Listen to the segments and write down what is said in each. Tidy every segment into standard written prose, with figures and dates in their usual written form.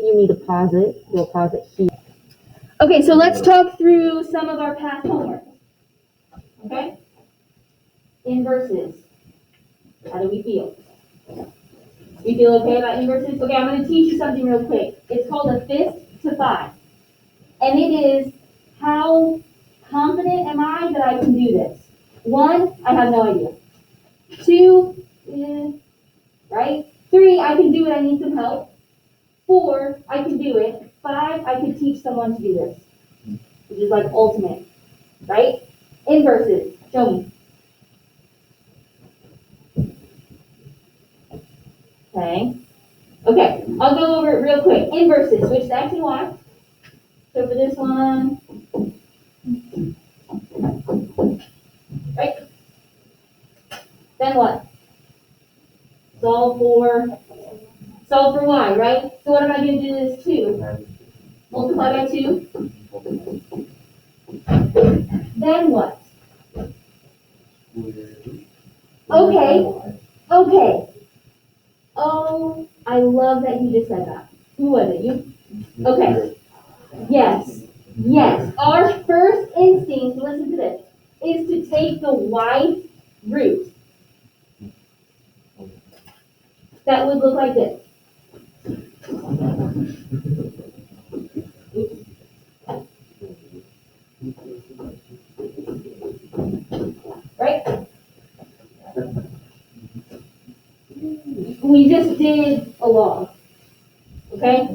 you need to pause it, you'll pause it here. Okay, so let's talk through some of our past homework. Okay? Inverses. How do we feel? You feel okay about inverses? Okay, I'm going to teach you something real quick. It's called a fist to 5. And it is, how confident am I that I can do this? 1, I have no idea. 2, right? 3, I can do it, I need some help. 4, I can do it. 5, I could teach someone to do this. Which is like ultimate, right? Inverses, show me. Okay, I'll go over it real quick. Inverses, switch to X and Y. So for this one, right? Then what? Solve for Y, right? So what am I going to do to this 2? Multiply by 2. Then what? Okay. Oh, I love that you just said that. Who was it? You? Okay. Yes. Our first instinct, listen to this, is to take the y root. That would look like this. Right? We just did a log. Okay?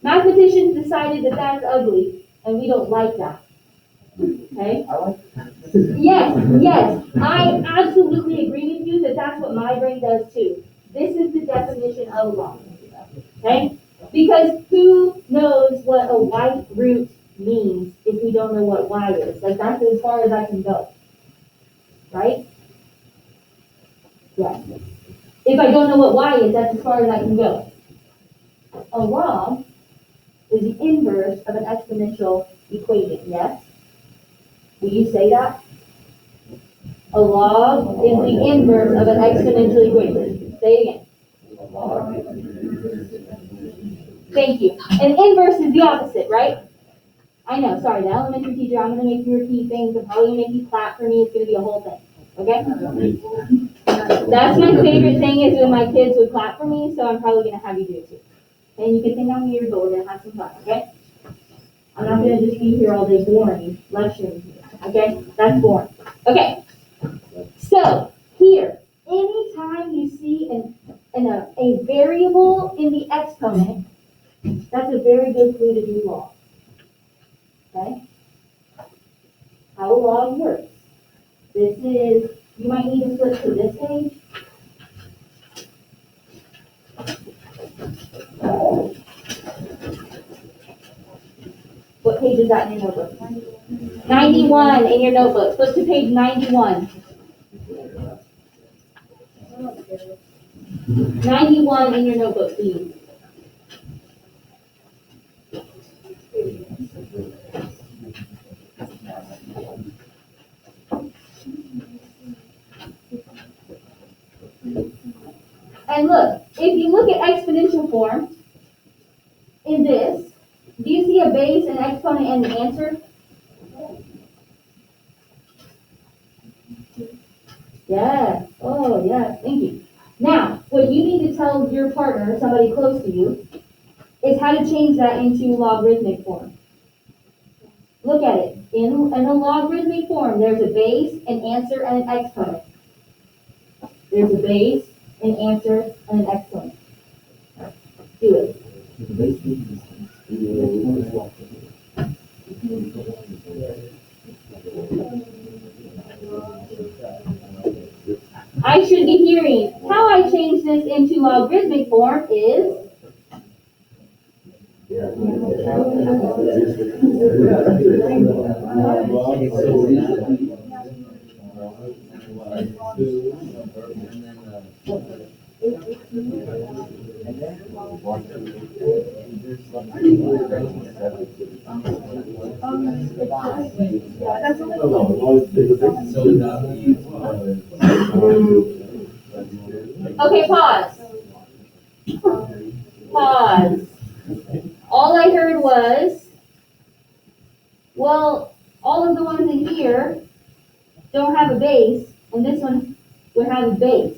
Mathematicians decided that that's ugly, and we don't like that. Okay? Yes. I absolutely agree with you that that's what my brain does too. This is the definition of a log. Okay? Because who knows what a white root means if we don't know what y is? Like, that's as far as I can go. Right? Yes. If I don't know what y is, that's as far as I can go. A log is the inverse of an exponential equation, yes? Will you say that? A log is the inverse of an exponential equation. Say it again. Thank you. An inverse is the opposite, right? I know, sorry, the elementary teacher, I'm going to make you repeat things. I'm probably going to make you clap for me. It's going to be a whole thing. Okay? That's my favorite thing, is when my kids would clap for me, so I'm probably going to have you do it too. And you can think I'm weird, but we're going to have some fun, okay? I'm not going to just be here all day boring, lecturing, okay? That's boring. Okay. So, here, anytime you see a variable in the exponent, that's a very good clue to do log. Okay? How a log works. This is, you might need to flip to this page. What page is that in your notebook? 91 in your notebook. Flip to page 91. 91 in your notebook, please. And look, if you look at exponential form, in this, do you see a base, an exponent, and an answer? Yes. Oh, yes. Thank you. Now, what you need to tell your partner, somebody close to you, is how to change that into logarithmic form. Look at it. In a logarithmic form, there's a base, an answer, and an exponent. There's a base, an answer, and an exponent. Do it. I should be hearing, how I change this into logarithmic form is... Okay, pause. Pause. All I heard was, well, all of the ones in here don't have a base, and this one would have a base,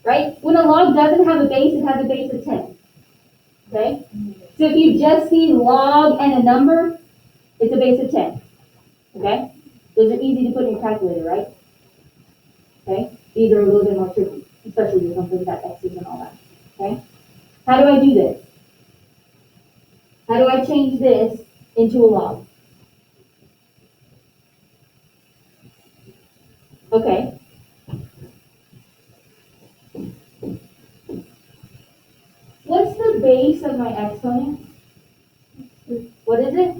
right? When a log doesn't have a base, it has a base of 10, okay? So if you just see log and a number, it's a base of 10, okay? Those are easy to put in your calculator, right? Okay? These are a little bit more tricky, especially with something that X's and all that, okay? How do I do this? How do I change this into a log? Okay. What's the base of my exponent? What is it?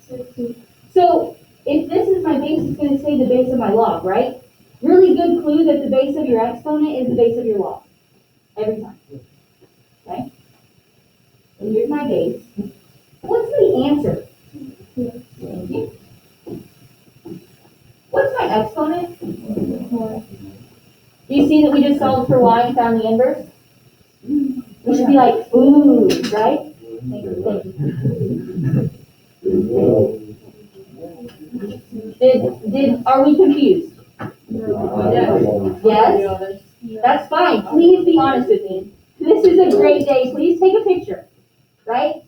60. So if this is my base, it's going to say the base of my log, right? Really good clue that the base of your exponent is the base of your log. Every time. Okay? So here's my base. What's the answer? Thank you. What's my exponent? 4. Do you see that we just solved for y and found the inverse? We should be like, ooh, right? Thank you. Are we confused? Yes? That's fine. Please be honest with me. This is a great day. Please take a picture, right?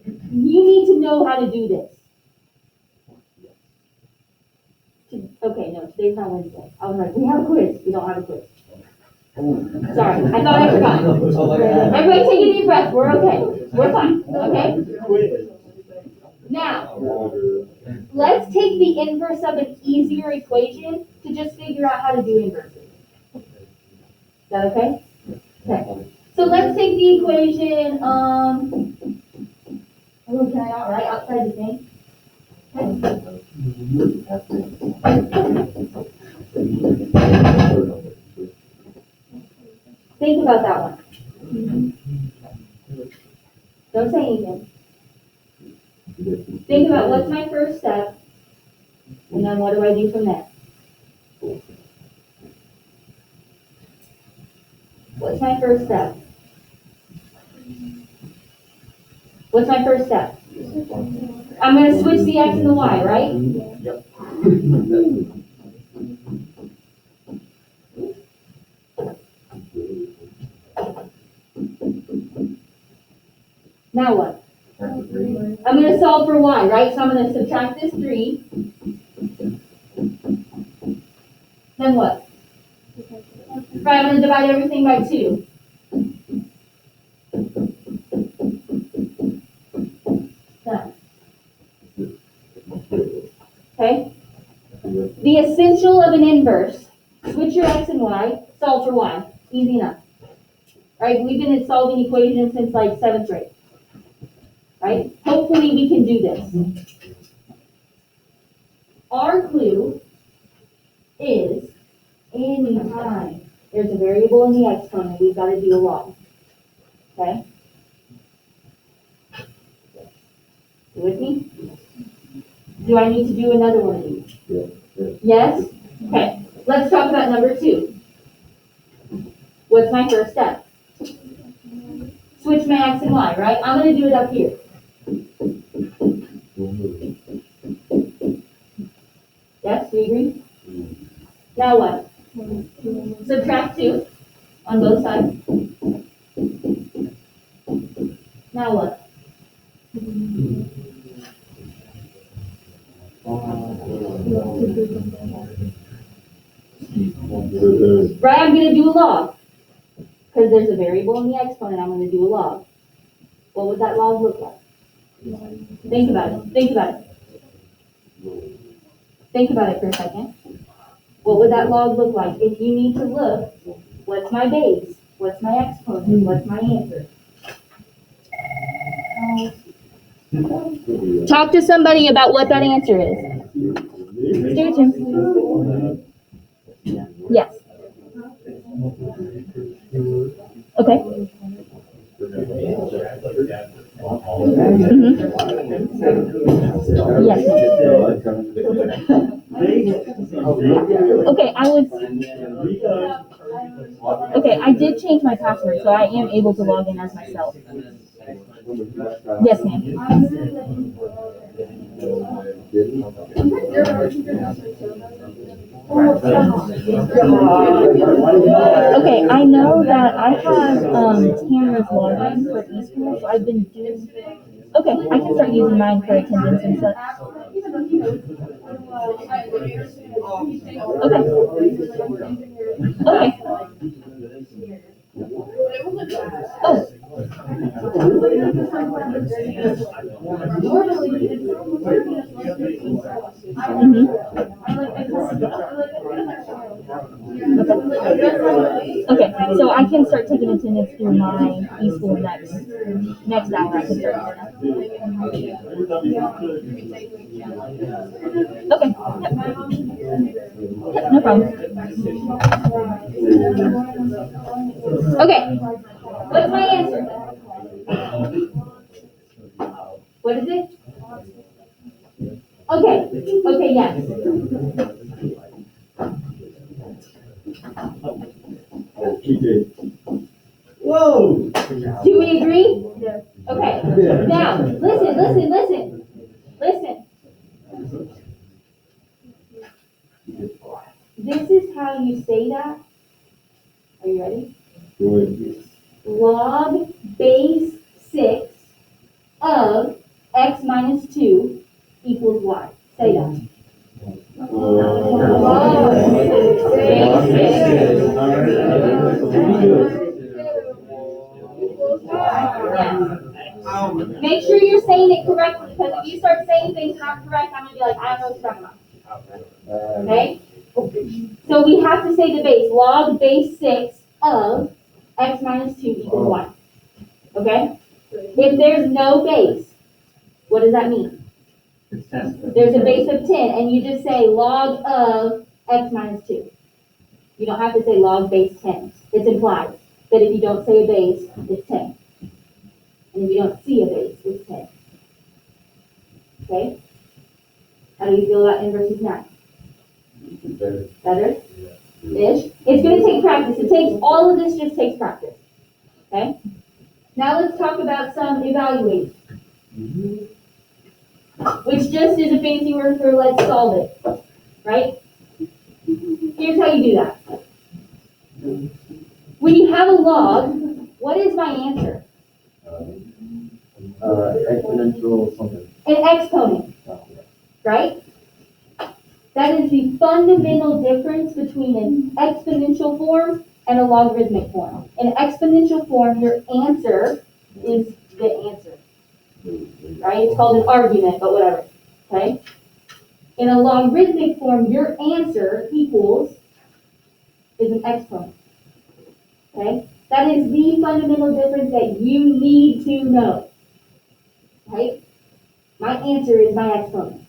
You need to know how to do this. Okay, no, today's not Wednesday. I was like, we have a quiz. We don't have a quiz. Sorry, I thought I forgot. Everybody take a deep breath. We're okay. We're fine. Okay? Now, let's take the inverse of an easier equation to just figure out how to do inverses. Is that okay? Okay. So let's take the equation, oh, can I not write outside the thing? Okay. Think about that one. Don't say anything. Think about what's my first step, and then what do I do from there? What's my first step? What's my first step? I'm going to switch the x and the y, right? Yep. Now what? I'm going to solve for y, right? So I'm going to subtract this 3. Then what? Right, I'm going to divide everything by 2. Done. Okay? The essential of an inverse. Switch your x and y, solve for y. Easy enough. Right? We've been solving equations since like 7th grade. Right? Hopefully we can do this. Our clue is anytime there's a variable in the exponent, we've got to do a log. Okay? You with me? Do I need to do another one of these? Yes? Okay. Let's talk about number 2. What's my first step? Switch my x and y, right? I'm going to do it up here. Yes, we agree? Now what? Subtract 2 on both sides. Now what? Right, I'm going to do a log. Because there's a variable in the exponent, I'm going to do a log. What would that log look like? Think about it. Think about it. Think about it for a second. What would that log look like? If you need to look, what's my base? What's my exponent? What's my answer? Talk to somebody about what that answer is. Yes. Okay. Mm-hmm. Yes. Okay, I was. Okay, I did change my password, so I am able to log in as myself. Yes, ma'am. Okay, I know that I have Tamara's login for eSchool, so I've been doing. Okay, I can start using mine for attendance and such. Okay. Oh. Okay, so I can start taking attendance through my eSchool next hour. I can start doing that. Okay. Yep, no problem. Okay. What's my answer? What is it? Okay. Okay, yes. Whoa! Do we agree? Yes. Okay. Now, listen. This is how you say that. Are you ready? Log base 6 of x minus 2 equals y. Say that. Log Make sure you're saying it correctly, because if you start saying things not correct, I'm going to be like, I don't know what you're talking about. Okay? So we have to say the base. Log base 6 of x minus 2 equals y. Okay? If there's no base, what does that mean? It's 10. There's a base of 10, and you just say log of x minus 2. You don't have to say log base 10. It's implied that if you don't say a base, it's 10. And if you don't see a base, it's 10. Okay? How do you feel about n versus 9? Better? Ish? It's going to take practice. All of this just takes practice. Okay? Now let's talk about some evaluating. Which just is a fancy word for let's solve it. Right? Here's how you do that. When you have a log, what is my answer? Exponential something. An exponent. Right? That is the fundamental difference between an exponential form and a logarithmic form. In exponential form, your answer is the answer. Right? It's called an argument, but whatever. Okay? In a logarithmic form, your answer equals is an exponent. Okay? That is the fundamental difference that you need to know. Right? My answer is my exponent.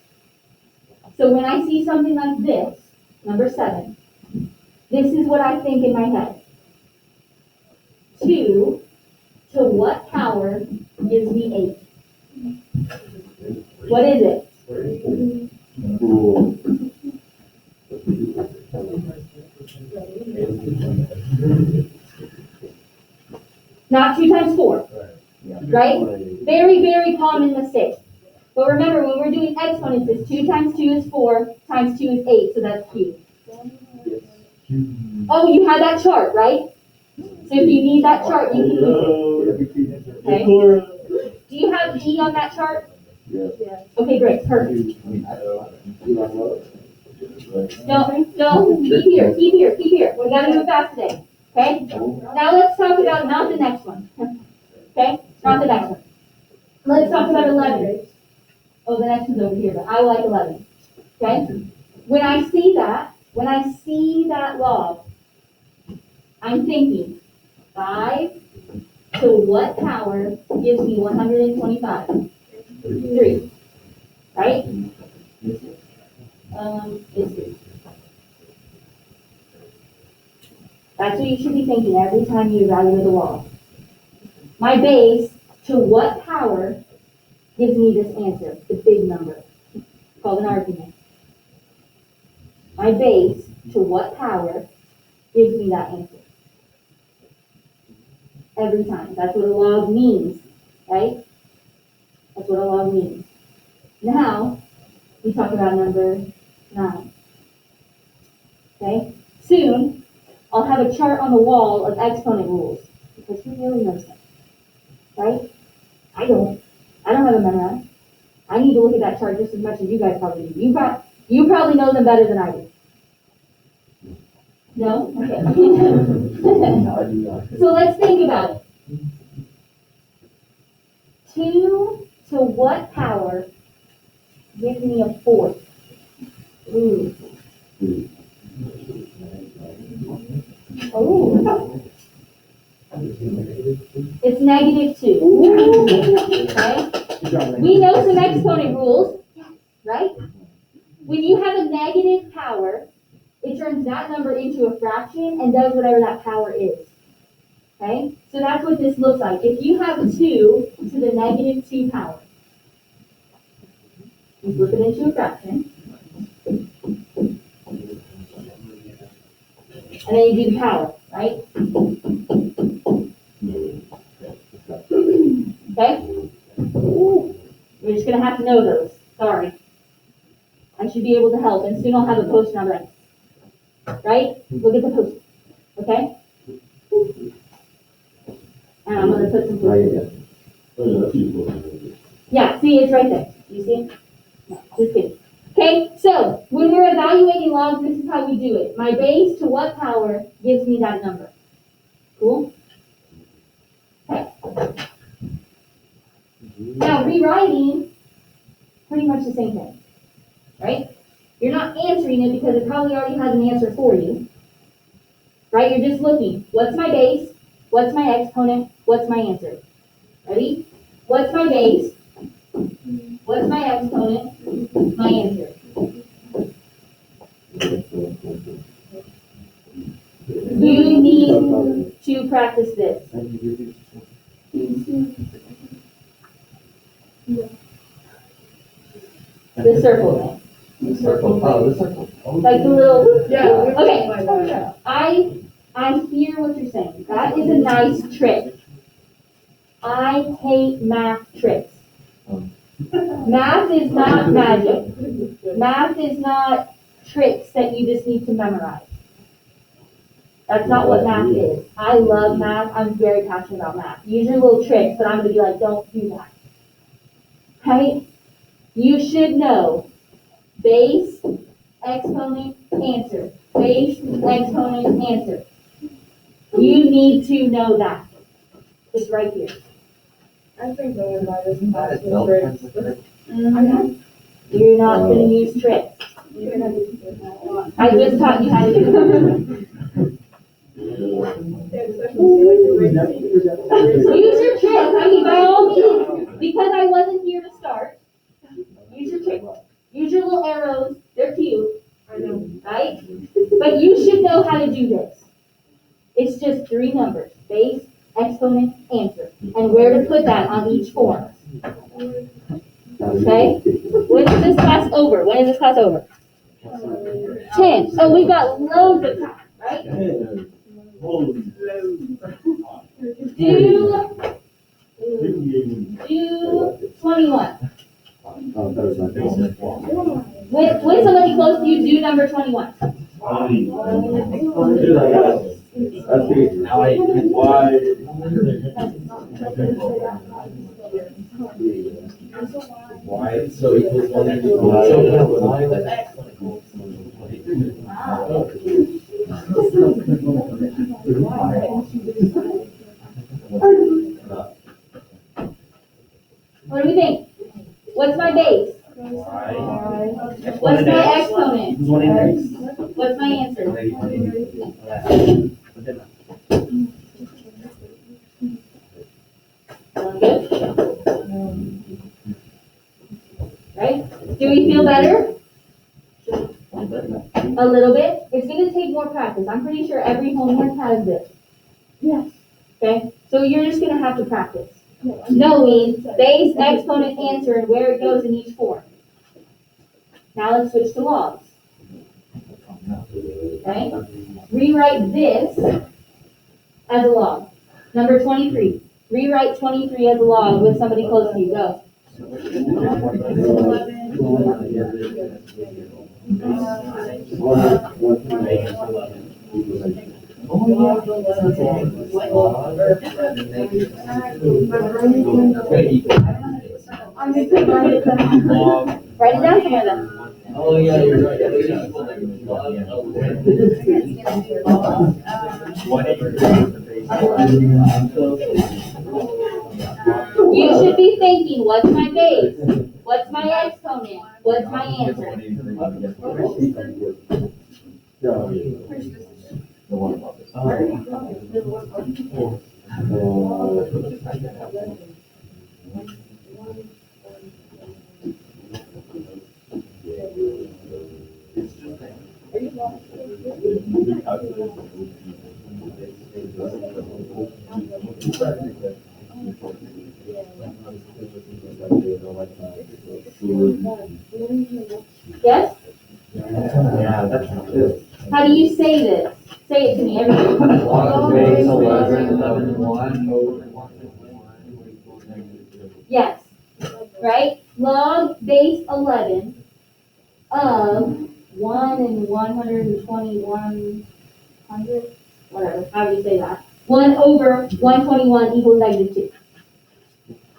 So when I see something like this, number 7, this is what I think in my head. 2 to what power gives me 8? What is it? Not 2 times 4, right? Very, very common mistake. But remember, when we're doing exponents, it's 2 times 2 is 4, times 2 is 8, so that's cubed. Oh, you had that chart, right? So if you need that chart, you can use it. Okay? Do you have E on that chart? Yes. Okay, great, perfect. No, keep here. We gotta move fast today, okay? Now let's talk about not the next one, okay? Not the next one. Let's talk about 11. Oh, the next one's over here, but I like 11, okay? When I see that log, I'm thinking 5 to what power gives me 125? 3, right? It's 3. That's what you should be thinking every time you evaluate a log. My base to what power gives me this answer, the big number, called an argument. My base to what power gives me that answer. every time. That's what a log means, right? That's what a log means. Now, we talk about number 9. Okay? Soon, I'll have a chart on the wall of exponent rules, because who really knows them, right? I don't have them memorized. I need to look at that chart just as much as you guys probably do. You probably know them better than I do. No? Okay. So let's think about it. 2 to what power gives me a 4? Ooh. Oh. It's -2. Okay? We know some exponent rules, right? When you have a negative power, it turns that number into a fraction and does whatever that power is. Okay? So that's what this looks like. If you have 2 to the -2 power, you flip it into a fraction, and then you do the power, right? Okay? You're just going to have to know those. Sorry. I should be able to help, and soon I'll have a post-it on right. Right? Look at the post-it. Okay? And I'm going to put some post-it. Yeah, see, it's right there. You see? No, just kidding. Okay, so when we're evaluating logs, this is how we do it. My base to what power gives me that number. Cool? Okay. Now, rewriting, pretty much the same thing, right? You're not answering it because it probably already has an answer for you, right? You're just looking, what's my base? What's my exponent? What's my answer? Ready? What's my base? What's my exponent? My answer. You need to practice this. The circle thing. Oh, the circle. Like the little. Yeah. Okay. I hear what you're saying. That is a nice trick. I hate math tricks. Math is not magic. Math is not tricks that you just need to memorize. That's not what math is. I love math. I'm very passionate about math. Use your little tricks, but I'm going to be like, don't do that. Right? You should know base, exponent, answer. Base, exponent, answer. You need to know that. It's right here. I think going by this class was great. You're not going to use tricks. I just taught you how to do it. Use your tricks. I mean, by all means, because I wasn't here to start, use your tricks. Use your little arrows. They're cute. I know. Right? But you should know how to do this. It's just 3 numbers. Base, exponent, answer. And where to put that on each form. Okay? When is this class over? When is this class over? 10. So we've got loads of time, right? Do 21. When somebody close to you, do number 21. Why? So equals 1. What do we think? What's my base? What's my exponent? What's my answer? Sound good? Right? Do we feel better? A little bit. It's going to take more practice. I'm pretty sure every homework has this. Yes. Okay? So you're just going to have to practice. Knowing base, exponent, answer, and where it goes in each form. Now let's switch to logs. Okay? Rewrite this as a log. Number 23. Rewrite 23 as a log with somebody close to you. Go. Write it down somewhere then. Oh, yeah, you're right. You should be thinking, what's my base? What's my exponent? What's my answer? Yes? Yeah, that's good. How do you say this? Say it to me, everybody. Log base 11, 1 Yes. Right? Log base 11 of 1 and 121 hundred, whatever, how do you say that? 1 over 121 equals -2.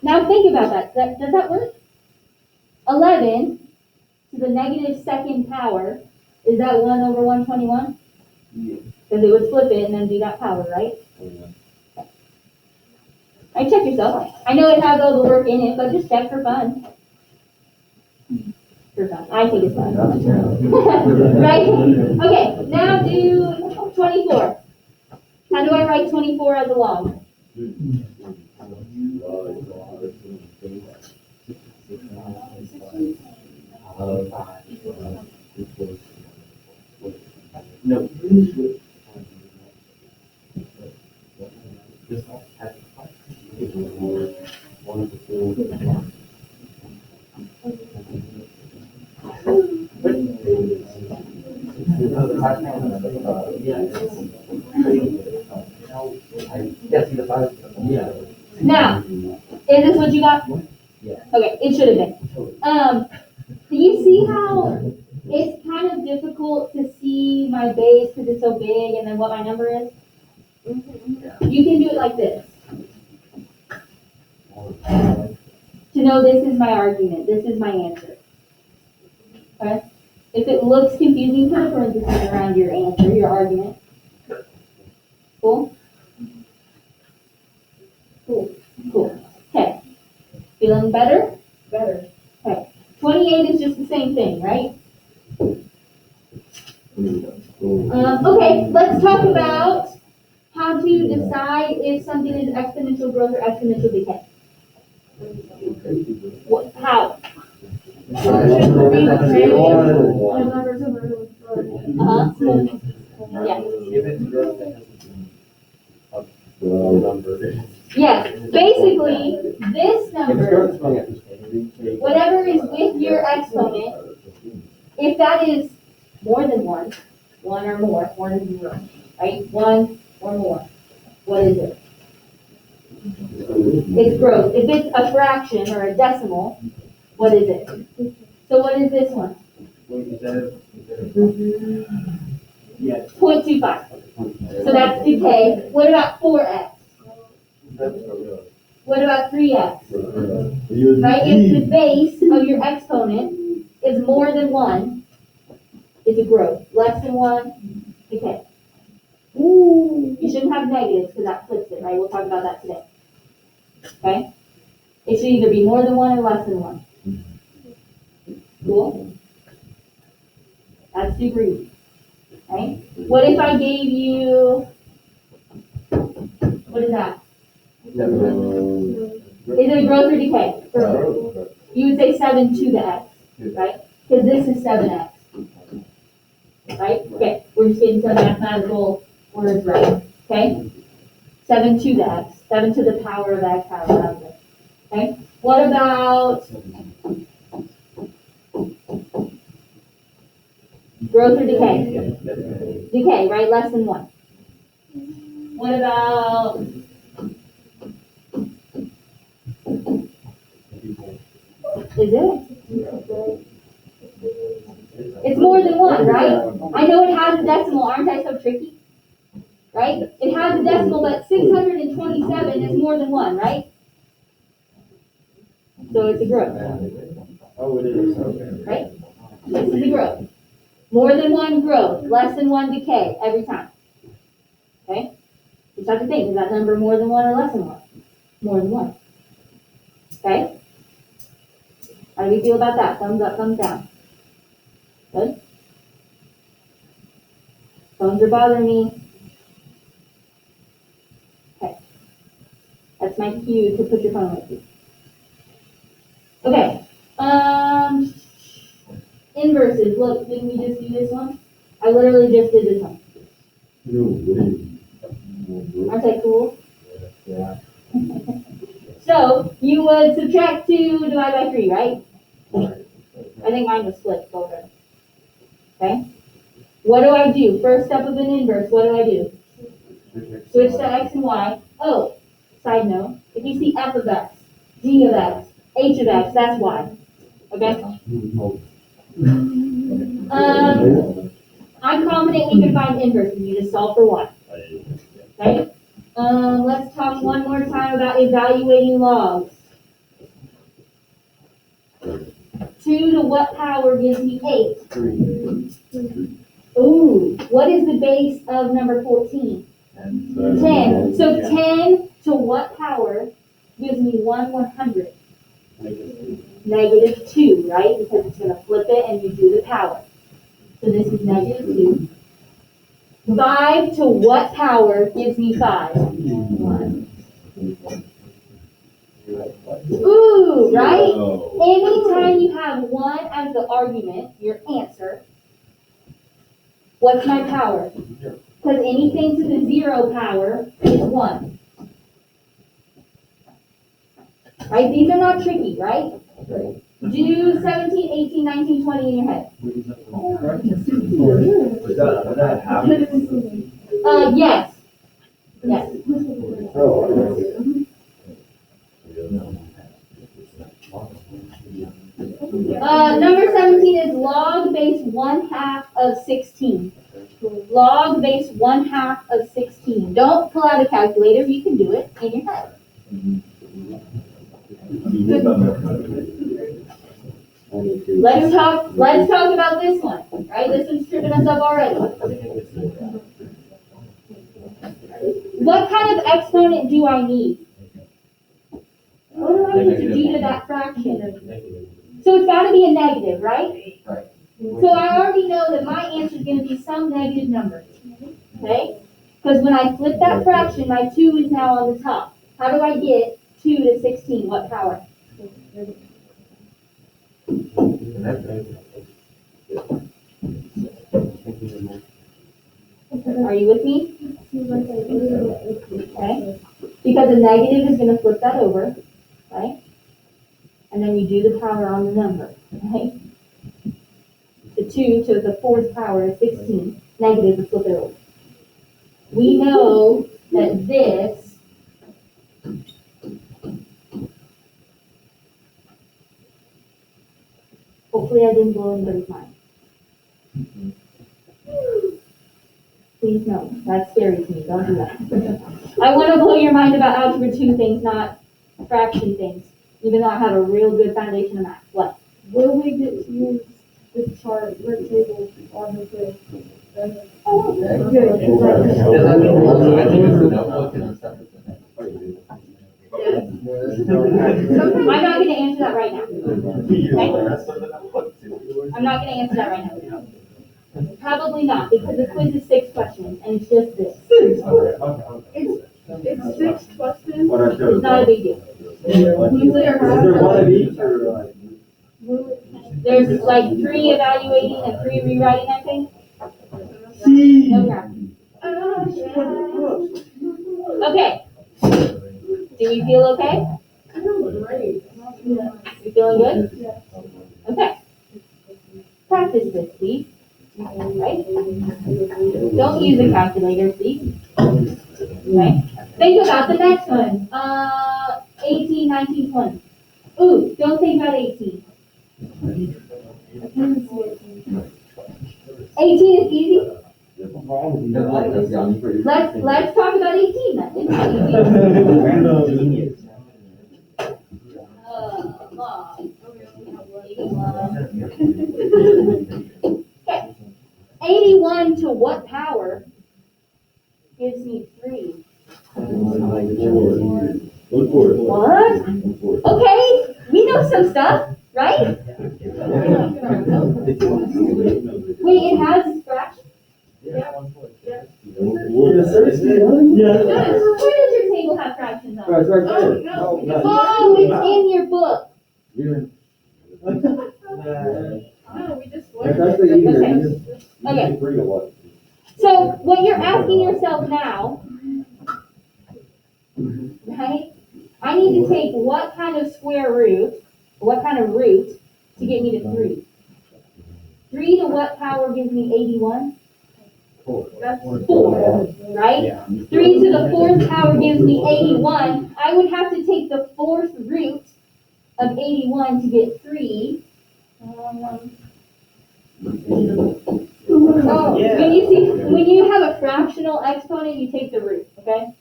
Now think about that. Does that work? 11 to the -2nd power, is that 1 over 121? Because it would flip it and then do that power, right? I check yourself. I know it has all the work in it, but just check for fun. For fun. I think it's fun. Right? Okay, now do 24. How do I write 24 as a log? No. Now, is this what you got? Yeah. Okay, it should have been. Do you see how it's kind of difficult to see my base because it's so big and then what my number is? You can do it like this. To know this is my argument, this is my answer. Okay? If it looks confusing, put a parenthesis around your answer, your argument. Cool? Cool. Cool. Okay. Feeling better? Better. Okay. 28 is just the same thing, right? Okay, let's talk about how to decide if something is exponential growth or exponential decay. How? Uh-huh. Yeah. Yes. Basically, this number, whatever is with your exponent, if that is more than 1, 1 or more, 1 is 0, right? 1 or more, what is it? It's growth. If it's a fraction or a decimal, what is it? So what is this one? 0.25. So that's decay. What about 4x? What about 3x? Right? If the base of your exponent is more than 1, it's a growth. Less than 1, decay. You shouldn't have negatives because that flips it, right? We'll talk about that today. Okay? It should either be more than 1 or less than 1. Cool? That's super easy. Right? What if I gave you, what is that? Is it a growth or decay? You would say 7 to the x, right? Because this is 7x. Right? Okay, we're just getting some mathematical words right. Okay? 7 to the x. 7 to the power of x, power of x. Okay? What about growth or decay? Decay, right? Less than 1. What about Is it? It's more than one, right? I know it has a decimal, aren't I so tricky? Right? It has a decimal, but 627 is more than one, right? So it's a group, Oh, it is, okay. right? This is a group. More than one growth, less than one decay, every time. Okay? You just have to think, is that number more than one or less than one? More than one. Okay? How do we feel about that? Thumbs up, thumbs down. Good? Phones are bothering me. Okay. That's my cue to put your phone away, please. Okay. Inverses. Look, didn't we just do this one? I literally just did this one. Aren't they cool? Yeah. So, you would subtract 2, divide by 3, right? I think mine was split over. Okay? What do I do? First step of an inverse, what do I do? Switch to x and y. Oh, side note, if you see f of x, g of x, h of x, that's y. Okay? I'm confident we can find inverses. You just solve for y. Okay? Let's talk one more time about evaluating logs. 2 to what power gives me 8? 3. Ooh, what is the base of number 14? 10. So 10 to what power gives me 1/100? -2, right? Because it's going to flip it and you do the power. So this is -2. 5 to what power gives me 5? 1. Ooh, right? Anytime you have 1 as the argument, your answer, what's my power? Because anything to the 0 power is 1. Right? These are not tricky, right? Do 17, 18, 19, 20 in your head. Was that half? Yes. Yes. Number 17 is log base 1/2 of 16. Log base 1/2 of 16. Don't pull out a calculator. You can do it in your head. Let's talk about this one. Right? This one's tripping us up already. What kind of exponent do I need? What do I need to do to that fraction? So it's got to be a negative, right? Right. So I already know that my answer is going to be some negative number. Okay? Because when I flip that fraction, my 2 is now on the top. How do I get 2 to 16? What power? Are you with me? Okay. Because a negative is going to flip that over, right? And then you do the power on the number, right? The 2 to the 4th power is 16. Negative to flip it over. We know that this hopefully I didn't blow anybody's mind. Please no, that's scary to me. Don't do that. I want to blow your mind about algebra 2 things, not fraction things, even though I have a real good foundation of math. What? Will we get to use this chart, red table on the quiz? Oh, Good. Does that mean, I think it's the notebook and stuff. I'm not going to answer that right now. I'm not going to answer that right now. Probably not, because the quiz is 6 questions, and it's just this. It's 6 questions. It's not a big deal. There's like 3 evaluating and 3 rewriting, I think. No problem. Okay. Do we feel okay? You feeling good? Okay. Practice this, please. Right? Don't use a calculator, please. Okay? Think about the next one. 18, 19, 20. Ooh, don't think about 18. 18 is easy. That's young for you. Let's talk about 18 then. It's easy. Mom. 81 to what power gives me 3? What? Okay, we know some stuff, right? Wait, it has fractions? Where does your table have fractions on it? Right there. Oh, it's in your book. No, we just That's learned the it. easier. Okay. So what you're asking yourself now, right? I need to take what kind of square root, what kind of root to get me to 3? 3 to what power gives me 81? That's 4, right? 3 to the 4th power gives me 81. I would have to take the 4th root of 81 to get 3. When you have a fractional exponent, you take the root, okay?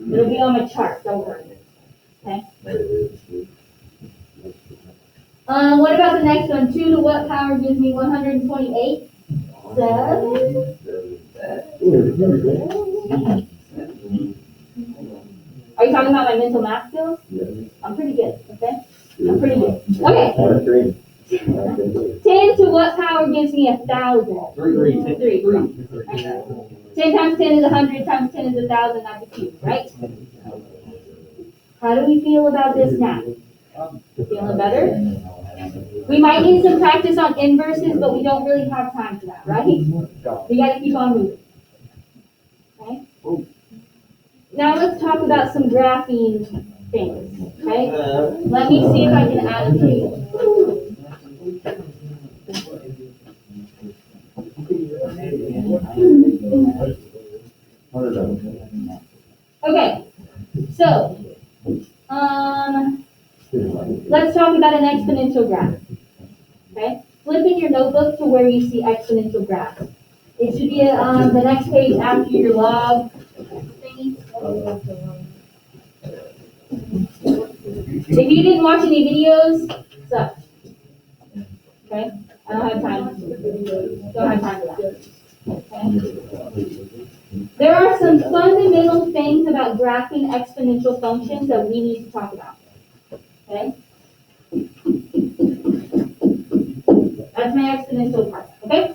It'll be on my chart, don't worry. Okay? What about the next one? 2 to what power gives me 128? 7? Are you talking about my mental math skills? I'm pretty good, okay? I'm pretty good. Okay. 10 to what power gives me 1,000? 3. 10 times 10 is 100, times 10 is 1,000, that's a cube, right? How do we feel about this now? Feeling better? We might need some practice on inverses, but we don't really have time for that, right? We gotta keep on moving. Okay? Now let's talk about some graphing things, okay? Let me see if I can add a table. Okay, so, let's talk about an exponential graph, okay? Flip in your notebook to where you see exponential graphs. It should be on the next page after your log thingy. If you didn't watch any videos, suck. Okay? I don't have time. Don't have time for that. Okay? There are some fundamental things about graphing exponential functions that we need to talk about. Okay? That's my exponential part. Okay?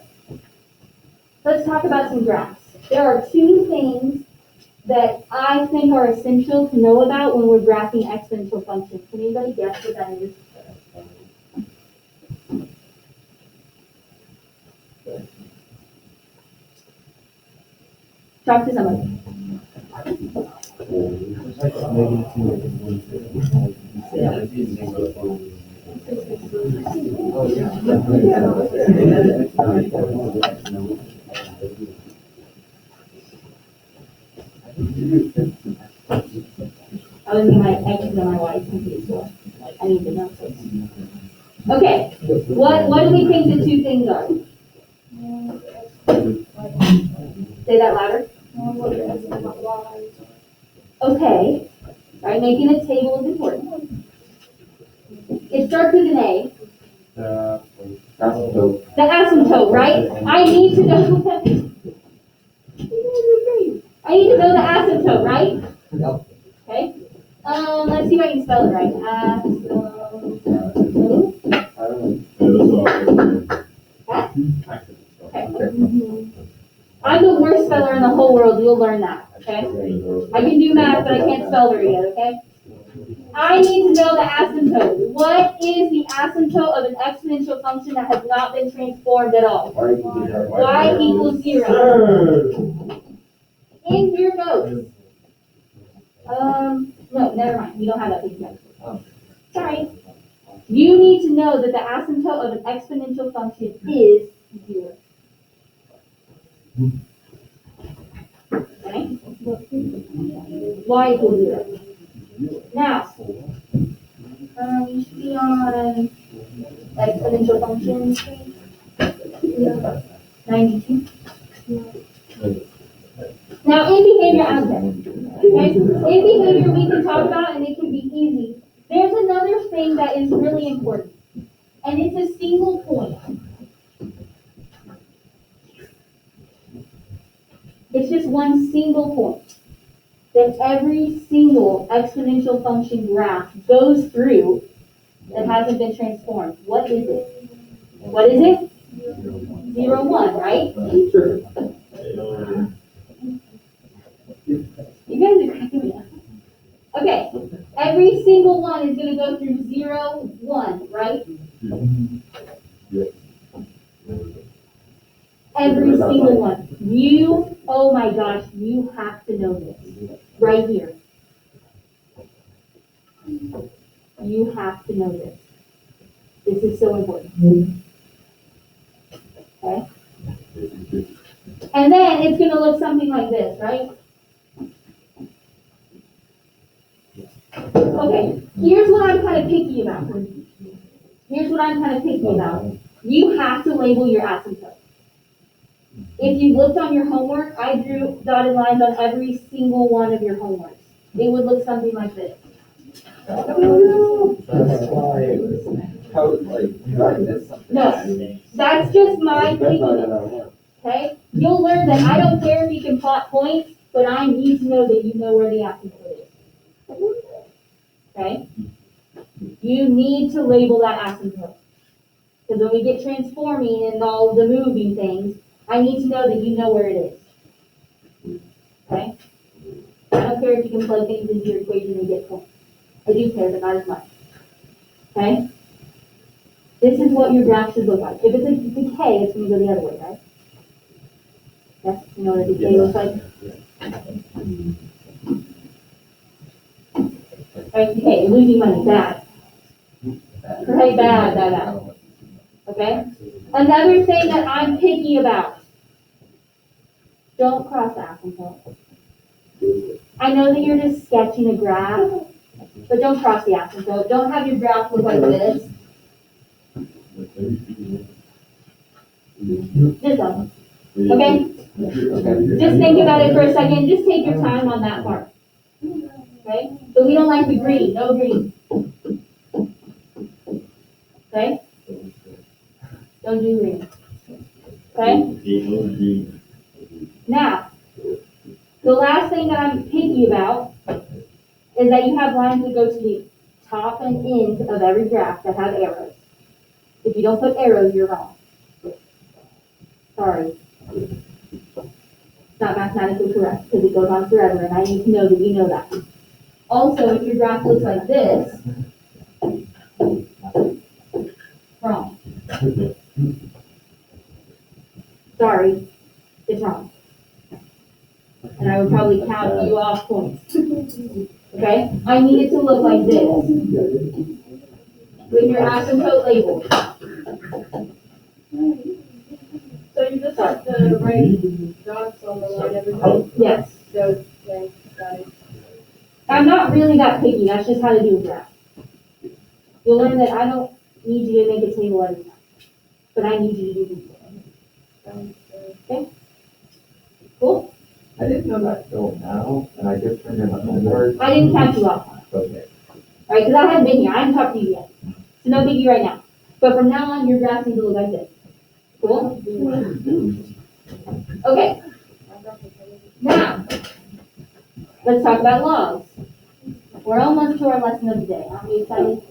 Let's talk about some graphs. There are 2 things that I think are essential to know about when we're graphing exponential functions. Can anybody guess what that is? Talk to somebody. I was getting my X's and my Y's confused, so I need to know. Okay, what do we think the 2 things are? Say that louder. Okay, right, making a table is important. It starts with an A. The asymptote, right? I need to know I need to know the asymptote, right? Okay. Let's see if I can spell it right. Okay. I'm the worst speller in the whole world. You'll learn that, okay? I can do math, but I can't spell very good, okay? I need to know the asymptote. What is the asymptote of an exponential function that has not been transformed at all? Y equals 0. In your notes. No, never mind. You don't have that page yet. Sorry. You need to know that the asymptote of an exponential function is 0. Okay? Y equals 0. Now, you should be on exponential function, Yeah. 92. Now, in behavior aspect, okay? In behavior, we can talk about, and it can be easy. There's another thing that is really important, and it's a single point. It's just one single point that every single exponential function graph goes through that hasn't been transformed. What is it? What is it? 0, 1, right? Sure. You guys are cracking me up. Okay, every single one is going to go through 0, 1, right? Every single one. You, oh my gosh, you have to know this. Right here. You have to know this. This is so important. Okay? And then it's going to look something like this, right? Okay, here's what I'm kind of picky about. Here's what I'm kind of picky about. You have to label your asymptote. If you looked on your homework, I drew dotted lines on every single one of your homeworks. It would look something like this. That's why it was, how, like, that's something. No, that's just my pickiness, okay? You'll learn that I don't care if you can plot points, but I need to know that you know where the asymptote is. Okay? You need to label that asymptote. Because when we get transforming and all the moving things, I need to know that you know where it is. Okay? I don't care if you can plug things into your equation and get points. I do care, but not as much. Okay? This is what your graph should look like. If it's a decay, it's going to go the other way, right? Yes? You know what a decay looks like? Right, decay, you're losing money, bad. Right, bad. Okay? Another thing that I'm picky about. Don't cross the asymptote. I know that you're just sketching a graph, but don't cross the asymptote. Don't have your graph look like this. Just don't. Okay? Just think about it for a second. Just take your time on that part. Okay? But we don't like the green. No green. Okay? Don't do green. Okay? Now, the last thing that I'm picky about is that you have lines that go to the top and end of every graph that have arrows. If you don't put arrows, you're wrong. Sorry. It's not mathematically correct because it goes on forever, and I need to know that you know that. Also, if your graph looks like this, wrong. Sorry, it's wrong. And I would probably count you off points. Okay? I need it to look like this. With your asymptote labeled. So you just have to write dots on the line every time? Yes. So, okay, got it. I'm not really that picky, that's just how to do a graph. You'll learn that I don't need you to make a table every time, but I need you to do this. Okay? Cool? I didn't know that till now, and I just turned in my homework. I didn't catch you off. Okay. Alright, because I haven't been here, I haven't talked to you yet. So no biggie right now. But from now on, your graphs need to look like this. Cool? Okay. Now, let's talk about logs. We're almost to our lesson of the day. Aren't we excited?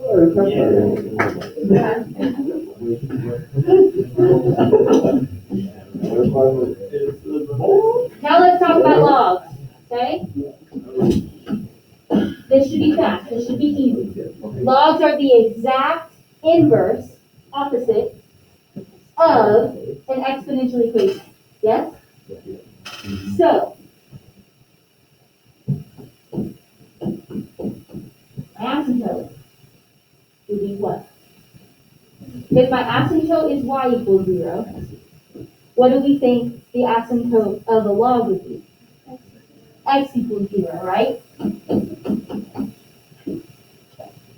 Now let's talk about logs, okay? This should be fast. This should be easy. Logs are the exact inverse, opposite, of an exponential equation. Yes? So, my asymptote would be what? If my asymptote is y equals 0, what do we think the asymptote of a log would be? X equals 0, right?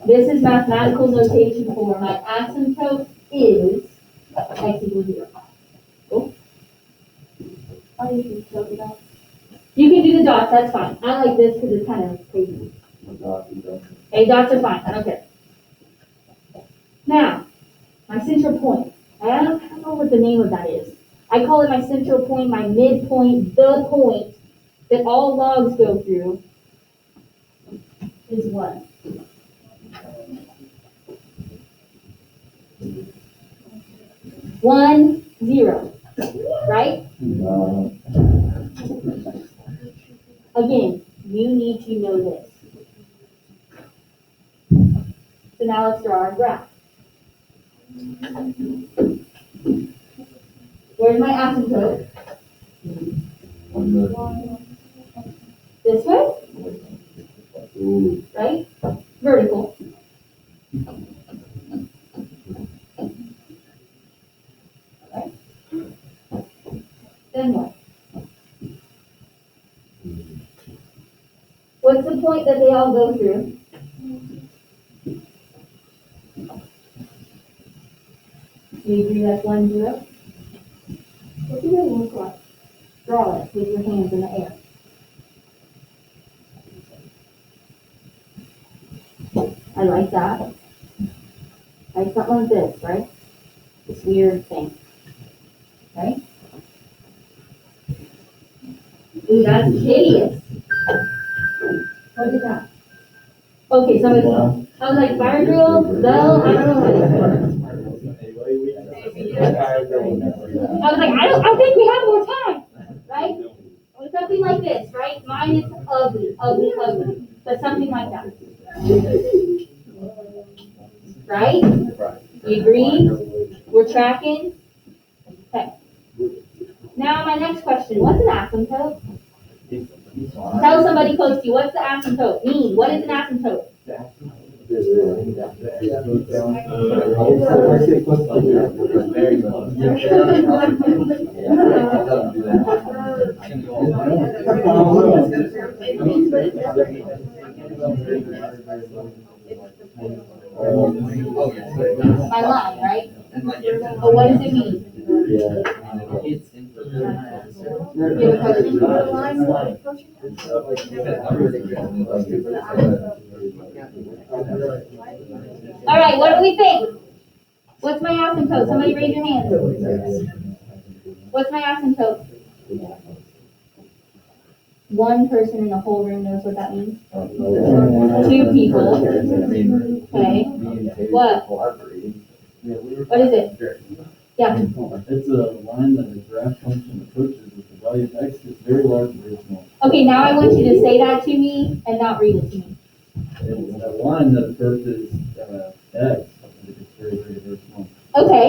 This is mathematical notation for my asymptote is x equals 0. I usually show the dots. You can do the dots, that's fine. I like this because it's kind of crazy. Okay, dots are fine, I don't care. Now, my central point. I don't know what the name of that is. I call it my central point, my midpoint, the point that all logs go through is what? One, zero, right? Again, you need to know this. So now let's draw our graph. Where's my asymptote? This way? Right? Vertical. Okay. Then what? What's the point that they all go through? Do you agree that's 1, 0? What do they look like? Draw it with your hands in the air. I like that. Like something like this, right? This weird thing. Right? Ooh, that's hideous. What is that? Okay, somebody tell. I was like, fire drill, bell, I don't know what it is. I was like, I think we have more time, right? Or something like this, right? Mine is ugly, ugly, ugly, but something like that. Right? You agree? We're tracking? Okay. Now my next question, what's an asymptote? Tell somebody close to you, what's the asymptote mean? What is an asymptote? Very close. My line, right? But what does it mean? You have a question? All right, what do we think? What's my asymptote? Somebody raise your hand. What's my asymptote? One person in the whole room knows what that means. 2 people. Okay. What? What is it? Yeah. It's a line that a graph function approaches with the value of x is very large and very small. Okay, now I want you to say that to me and not read it to me. It's a line that approaches x, but it's very, very, very small. Okay.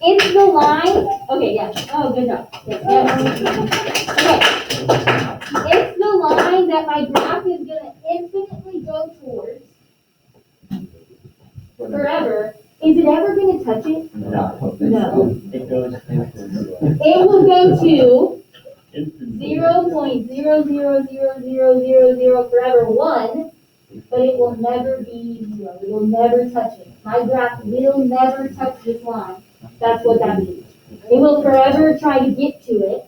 It's the line. Okay, yes. Oh, good job. Yes, yes. Okay. It's the line that my graph is going to infinitely go towards forever. Is it ever going to touch it? No. No. It goes It will go to 0.000000 forever 1, but it will never be 0. It will never touch it. My graph will never touch this line. That's what that means. It will forever try to get to it,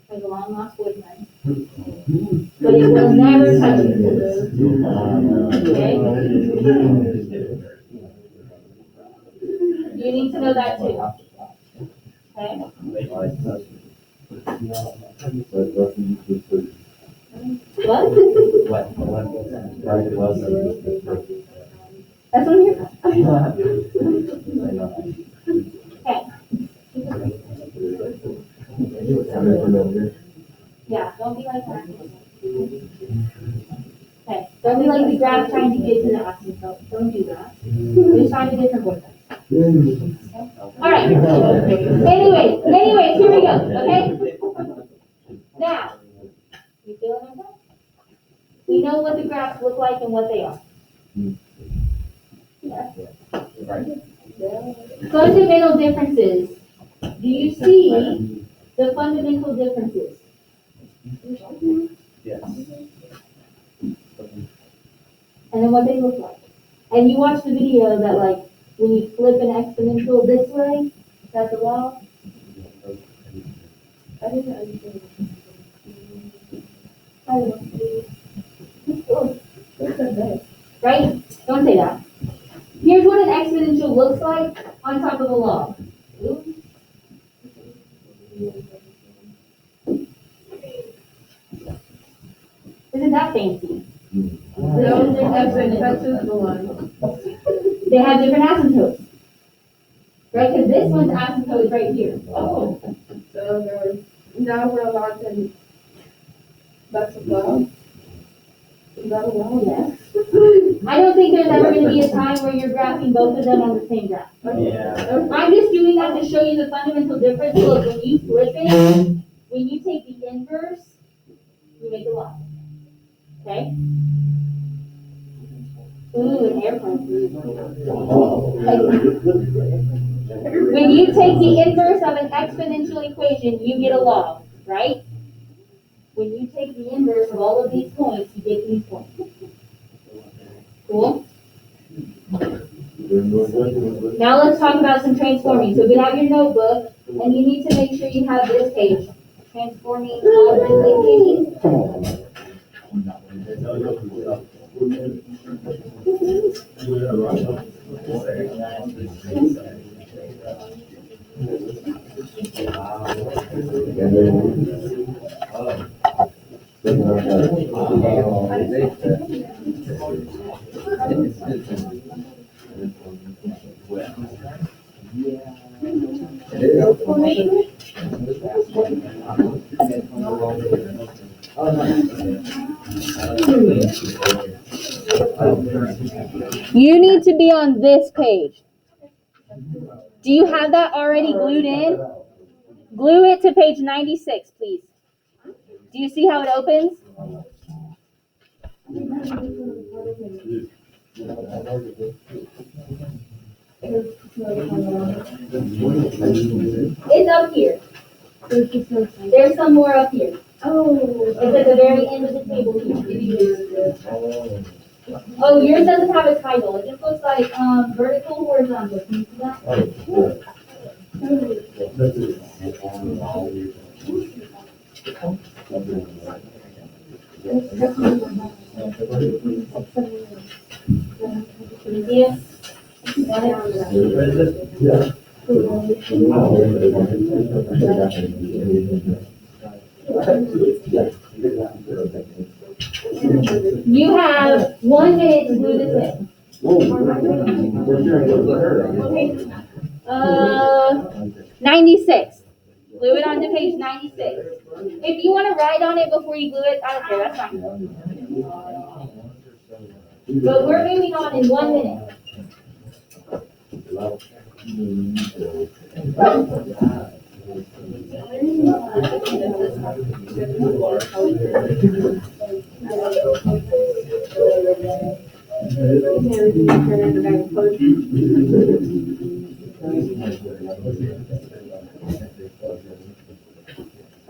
like a long lost boyfriend, but it will never touch it. Okay? You need to know that too. Okay? What? That's what I'm here for. Okay. Yeah, don't be like that. Okay, don't be like the graph trying to get to the asymptote. Don't do that. Just find a different boyfriend. All right. Anyways, here we go. Okay. Now, you feeling okay? We know what the graphs look like and what they are. Yeah. Fundamental differences. Do you see the fundamental differences? Yes. And then what they look like. And you watch the video that like when you flip an exponential this way, that's a law. I didn't understand. I don't know. What's that? Right? Don't say that. Here's what an exponential looks like on top of a log. Oops. Isn't that fancy? No, that's just the one. They have different asymptotes. Right? Because this one's asymptote is right here. Oh. So now we're allowed to, that's a law. Is that a law? Yes. I don't think there's ever going to be a time where you're graphing both of them on the same graph. Yeah. I'm just doing that to show you the fundamental difference. Look, when you flip it, when you take the inverse, you make a log. Okay? Ooh, an airplane. When you take the inverse of an exponential equation, you get a log, right? When you take the inverse of all of these points, you get these points. Cool? Now let's talk about some transforming. So get out your notebook, and you need to make sure you have this page. Transforming algebraic equations. You need to be on this page. Do you have that already glued in? Glue it to page 96, please. Do you see how it opens? It's up here. There's some more up here. Oh. It's at the very end of the table here. Oh, yours doesn't have a title. It just looks like vertical, horizontal. Can you see that? Yes. You have 1 minute to glue this in. 96. Glue it onto page 96. If you want to write on it before you glue it, I don't care, that's fine. But we're moving on in 1 minute.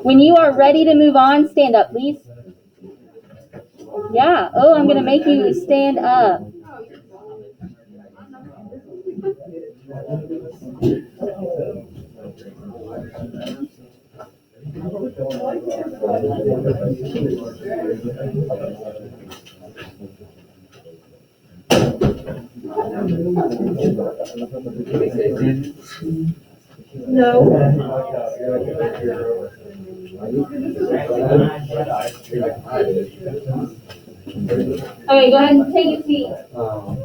When you are ready to move on, stand up, please. Yeah. Oh, I'm going to make you stand up. No. Okay, go ahead and take your seat. Oh,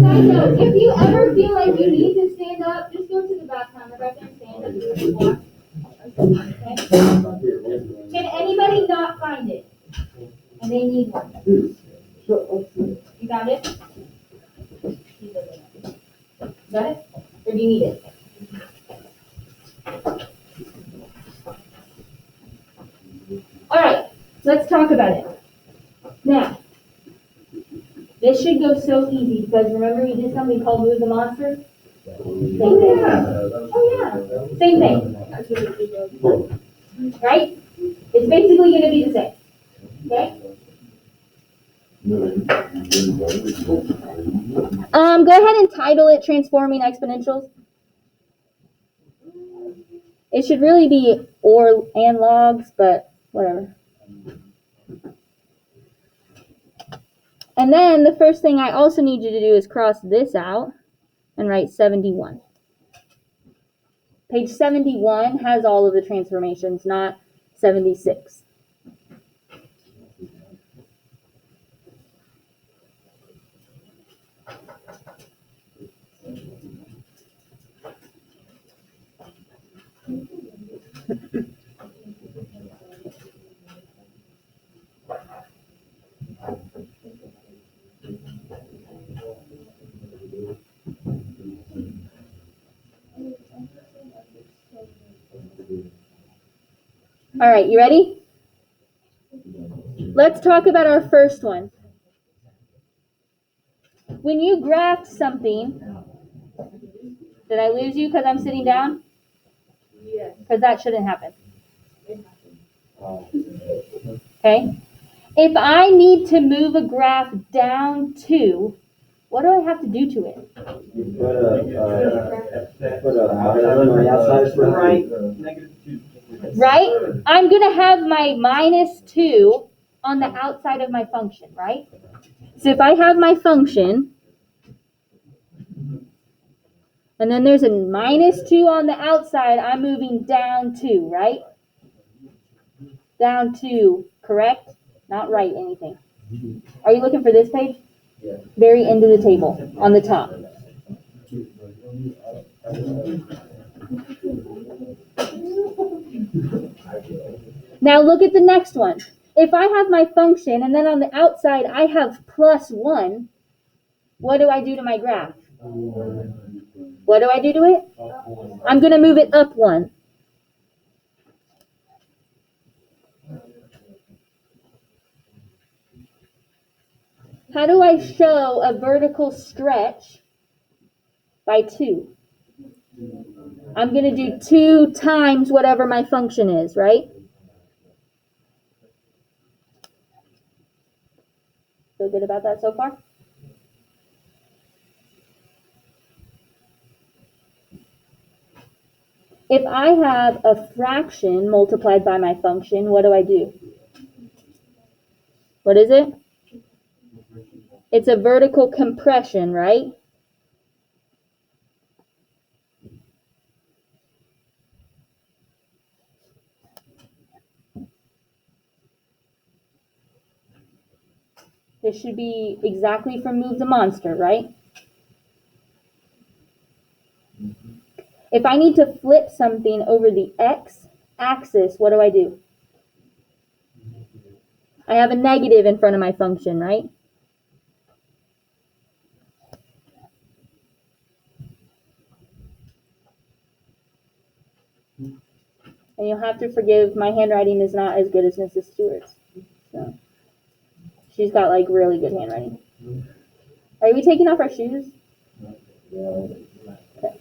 side note, if you ever feel like you need to stand up, just go to the back counter back there and stand up. Okay? Can anybody not find it? And they need one. You got it? Got it? Or do you need it? All right, let's talk about it. Now, this should go so easy because remember we did something called Move the Monster? Same thing. Oh yeah, same thing. Right? It's basically going to be the same. Okay? Go ahead and title it Transforming Exponentials. It should really be or and logs, but whatever. And then the first thing I also need you to do is cross this out and write 71. Page 71 has all of the transformations, not 76. All right, you ready? Let's talk about our first one. When you graphed something, did I lose you because I'm sitting down? Yes. Because that shouldn't happen. Okay? If I need to move a graph down 2, what do I have to do to it? You put a on the outside Right. Right? I'm going to have my -2 on the outside of my function, right? So if I have my function, and then there's a -2 on the outside, I'm moving down 2, right? Down 2, correct? Not right anything. Are you looking for this page? Yeah. Very end of the table, on the top. Now look at the next one. If I have my function and then on the outside I have +1, what do I do to my graph? What do I do to it? I'm going to move it up 1. How do I show a vertical stretch by 2? I'm going to do 2 times whatever my function is, right? Feel good about that so far? If I have a fraction multiplied by my function, what do I do? What is it? It's a vertical compression, right? This should be exactly from Move the Monster, right? If I need to flip something over the x-axis, what do? I have a negative in front of my function, right? And you'll have to forgive, my handwriting is not as good as Mrs. Stewart's. So she's got like really good handwriting. Are we taking off our shoes? Okay.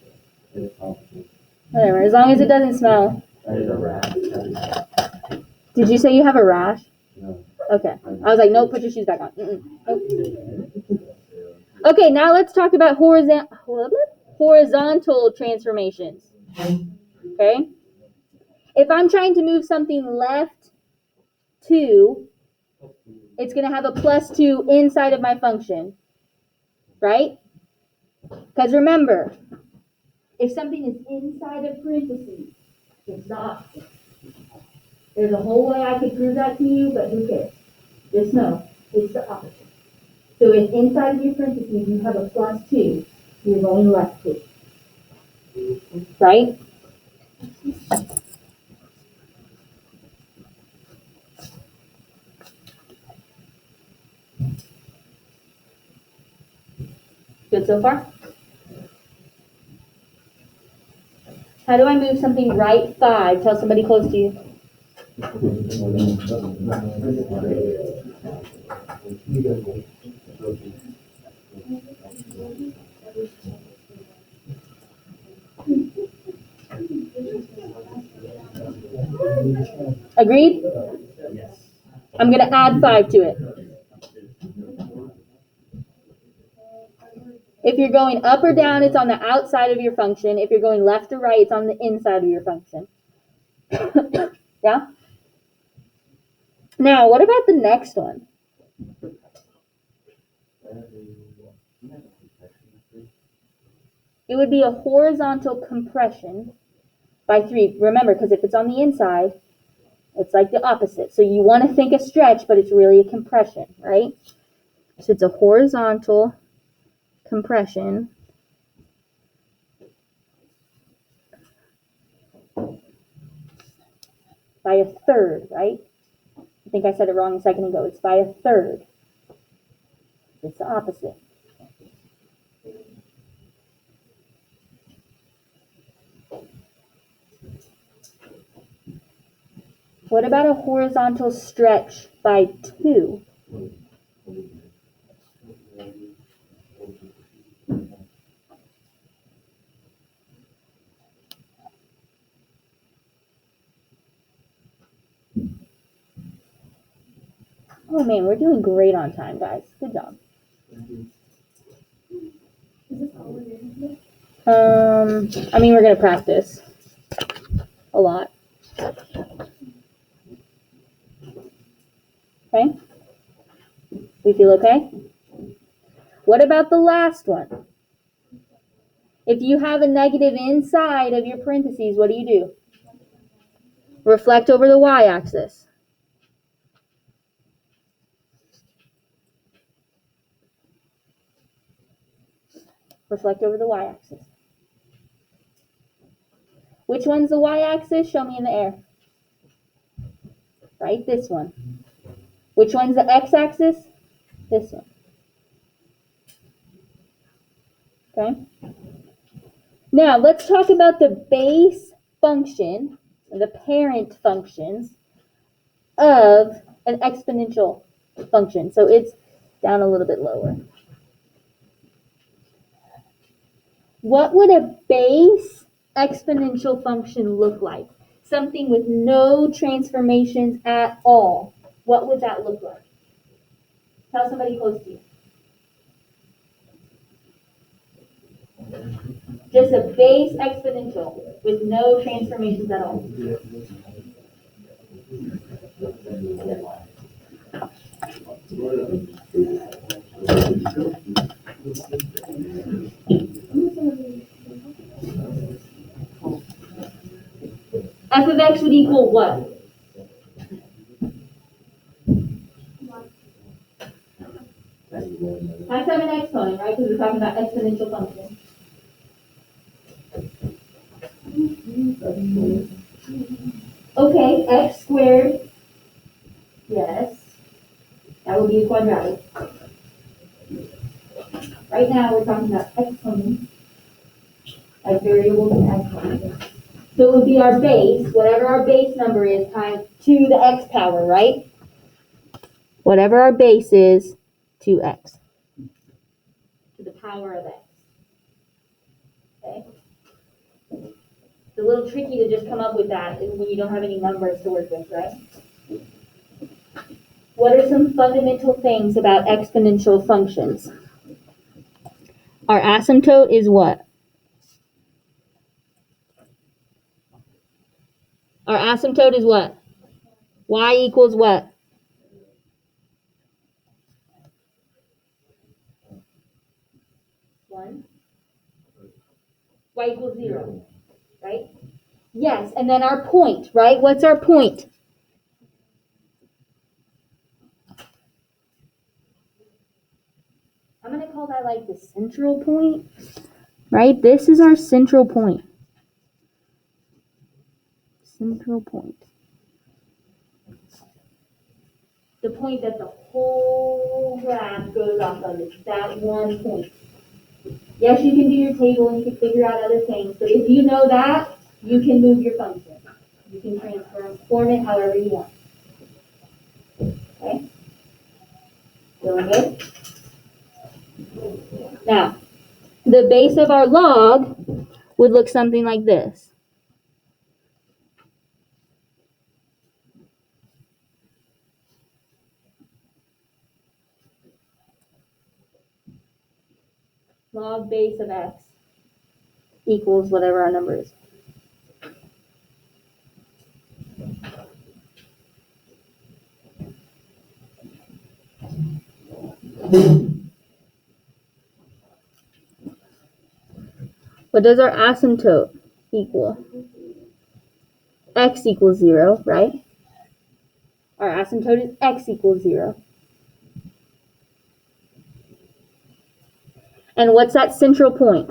Whatever, as long as it doesn't smell. Did you say you have a rash? No. Okay. I was like, nope, put your shoes back on. Nope. Okay, now let's talk about horizontal transformations. Okay? If I'm trying to move something left 2, it's going to have a +2 inside of my function. Right? Because remember, if something is inside of parentheses, it's the opposite. There's a whole way I could prove that to you, but who cares? Just know, it's the opposite. So if inside of your parentheses you have a +2, you're going left 2. Right? Good so far? How do I move something right 5? Tell somebody close to you. Agreed? Yes. I'm going to add 5 to it. If you're going up or down, it's on the outside of your function. If you're going left or right, it's on the inside of your function. Yeah? Now, what about the next one? It would be a horizontal compression by 3. Remember, because if it's on the inside, it's like the opposite. So you want to think a stretch, but it's really a compression, right? So it's a horizontal compression by a third, right? I think I said it wrong a second ago. It's by a third. It's the opposite. What about a horizontal stretch by 2? Oh man, we're doing great on time, guys. Good job. I mean, we're gonna practice a lot. Okay? We feel okay? What about the last one? If you have a negative inside of your parentheses, what do? Reflect over the y-axis. Reflect over the y-axis. Which one's the y-axis? Show me in the air. Right, this one. Which one's the x-axis? This one. Okay? Now, let's talk about the base function, the parent functions of an exponential function. So it's down a little bit lower. What would a base exponential function look like? Something with no transformations at all. What would that look like? Tell somebody close to you. Just a base exponential with no transformations at all. F of x would equal what? Has to have an exponent, right? Because we're talking about exponential functions. Okay, x squared. Yes. That would be a quadratic. Right now we're talking about exponents as variables and exponents. So it would be our base, whatever our base number is, times 2 to the x power, right? Whatever our base is, 2x to the power of x. Okay? It's a little tricky to just come up with that when you don't have any numbers to work with, right? What are some fundamental things about exponential functions? Our asymptote is what? Our asymptote is what? Y equals what? One. Y equals 0, right? Yes, and then our point, right? What's our point? I'm going to call that like the central point, right? This is our central point. Central point. The point that the whole graph goes off of is that one point. Yes, you can do your table and you can figure out other things, but if you know that, you can move your function. You can transform it however you want. Okay? Feeling good? Now, the base of our log would look something like this. log base of x equals whatever our number is. What does our asymptote equal? X equals 0, right? Our asymptote is x equals 0. And what's that central point?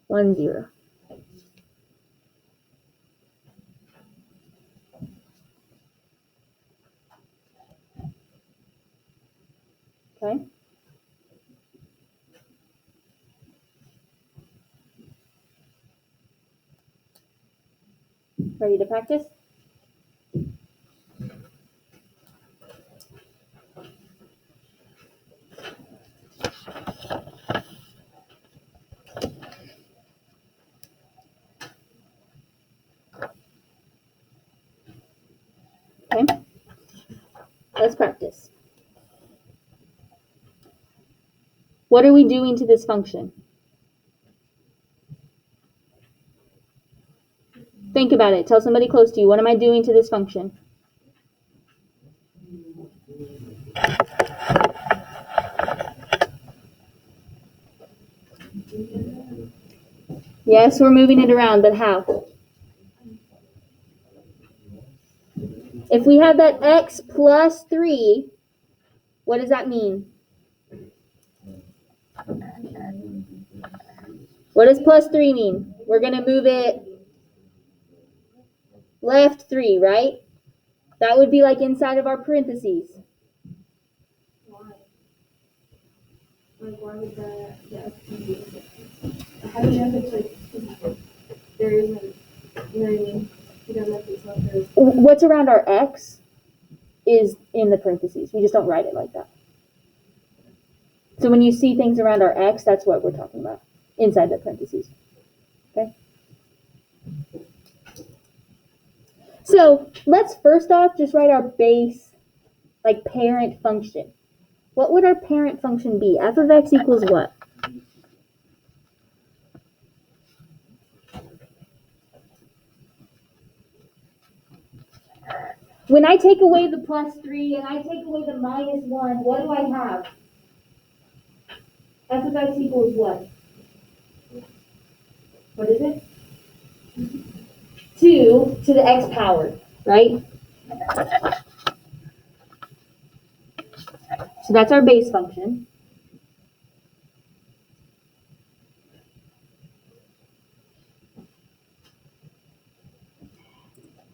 1, 0. Okay? Ready to practice? Okay? Let's practice. What are we doing to this function? Think about it. Tell somebody close to you. What am I doing to this function? Yes, we're moving it around, but how? If we have that x plus 3, what does that mean? What does plus 3 mean? We're going to move it left 3, right? That would be like inside of our parentheses. Why? Like, why would the X be? How do you know if it's like, there isn't, you know what I mean? You don't know if it's not there. What's around our x is in the parentheses. We just don't write it like that. So when you see things around our x, that's what we're talking about, inside the parentheses. Okay? So let's first off just write our base, like parent function. What would our parent function be? F of x equals what? When I take away the plus 3 and I take away the minus 1, what do I have? F of x equals what? What is it? 2 to the x powered, right? So that's our base function.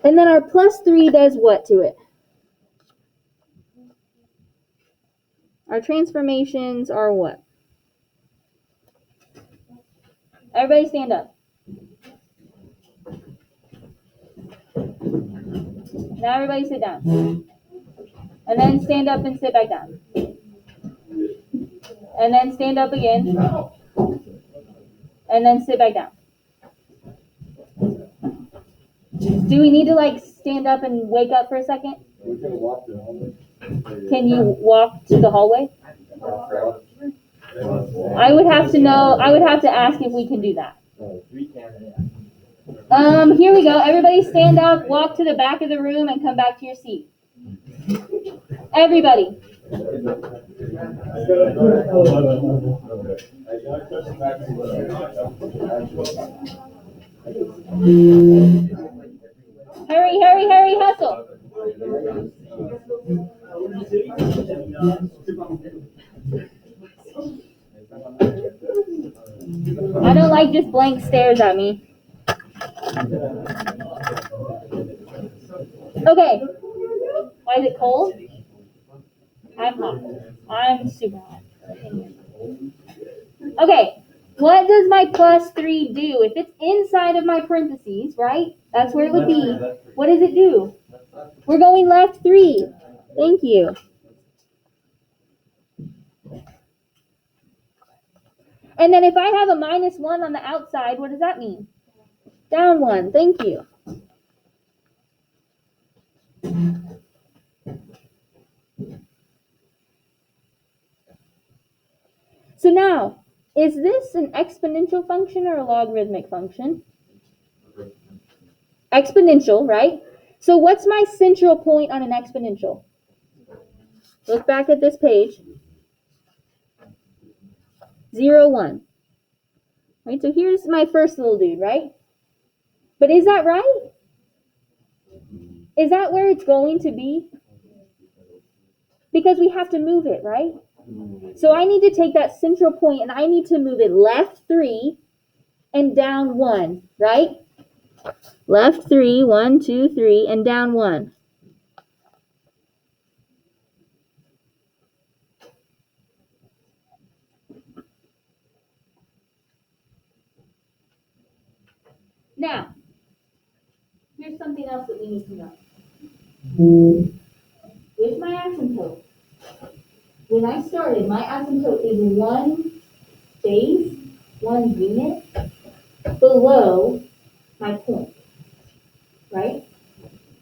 And then our plus 3 does what to it? Our transformations are what? Everybody stand up. Now everybody sit down. And then stand up and sit back down. And then stand up again. And then sit back down. Do we need to like stand up and wake up for a second? We can walk the hallway. Can you walk to the hallway? I would have to ask if we can do that. Here we go. Everybody stand up, walk to the back of the room, and come back to your seat. Everybody. Hurry, hurry, hurry, hustle. I don't like just blank stares at me. Okay. Why is it cold? I'm hot. I'm super hot. Okay. What does my plus 3 do? If it's inside of my parentheses, right? That's where it would be. What does it do? We're going left 3. Thank you. And then if I have a minus 1 on the outside, what does that mean? Down 1. Thank you. So now, Is this an exponential function or a logarithmic function? Exponential, right? So what's my central point on an exponential? Look back at this page. 0, 1. Right, so here's my first little dude, right? But is that right? Is that where it's going to be? Because we have to move it, right? So I need to take that central point and I need to move it left 3 and down 1, right? Left 3, 1, 2, 3, and down 1. Now, here's something else that we need to know. With my asymptote, when I started, my asymptote is 1 base, 1 unit below my point, right?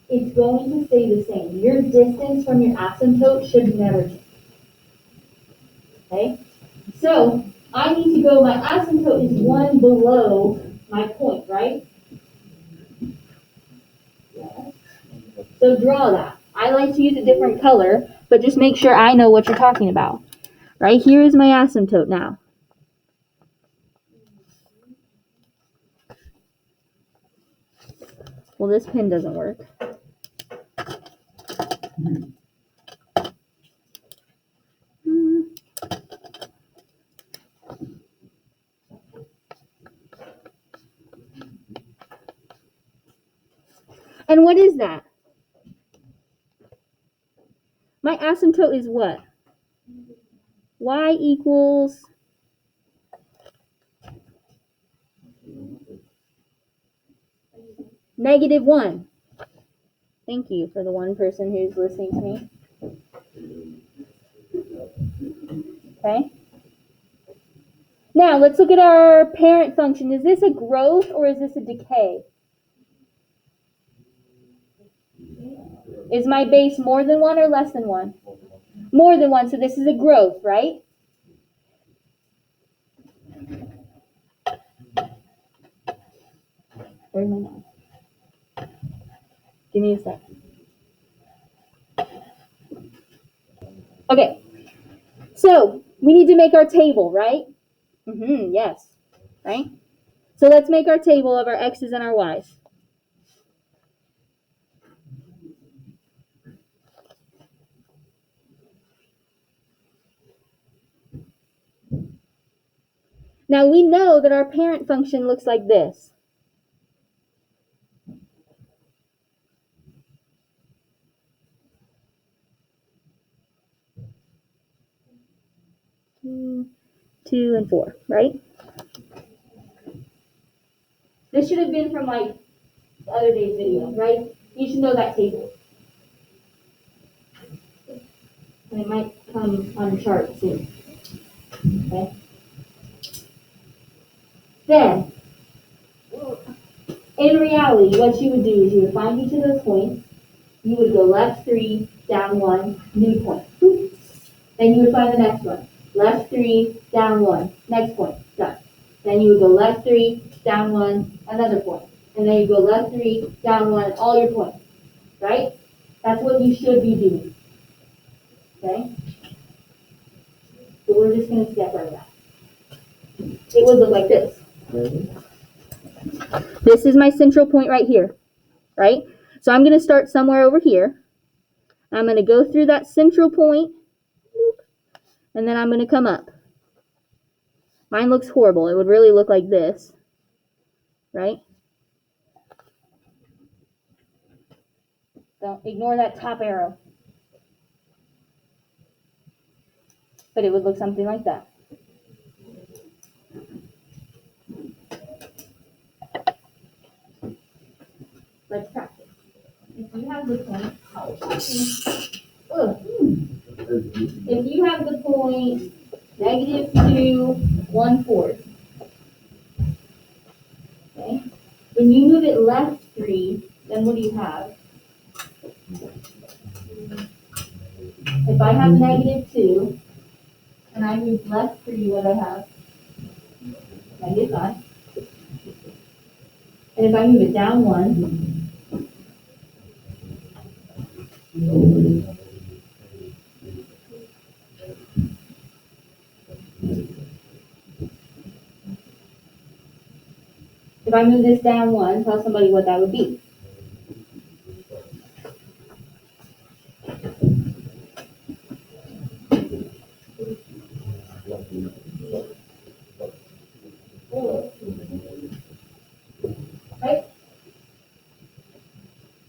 It's going to stay the same. Your distance from your asymptote should never change. Okay? So, I need to go, my asymptote is 1 below my point, right? Yes. So draw that. I like to use a different color, but just make sure I know what you're talking about. Right here is my asymptote now. Well, this pen doesn't work. And what is that? My asymptote is what? Y equals -1. Thank you for the one person who's listening to me. Okay? Now, let's look at our parent function. Is this a growth or is this a decay? Is my base more than 1 or less than 1? More than 1, so this is a growth, right? Where's my mouse? Give me a second. Okay, so we need to make our table, right? Yes, right? So let's make our table of our x's and our y's. Now we know that our parent function looks like this. Two and 4, right? This should have been from like the other day's video, right? You should know that table. And it might come on a chart soon. Okay? Then, in reality, what you would do is you would find each of those points. You would go left 3, down 1, new point. Then you would find the next one. Left 3, down 1, next point, done. Then you would go left 3, down 1, another point. And then you go left 3, down 1, all your points. Right? That's what you should be doing. Okay? So we're just going to step right back. It would look like this. This is my central point right here. Right? So I'm going to start somewhere over here. I'm going to go through that central point. And then I'm going to come up. Mine looks horrible. It would really look like this. Right? Don't ignore that top arrow. But it would look something like that. Let's practice. If you have the point, if you have the point -2, 1/4, okay? When you move it left 3, then what do you have? If I have -2 and I move left 3, what do I have? -5. And if I move it down 1, if I move this down 1, tell somebody what that would be. Right?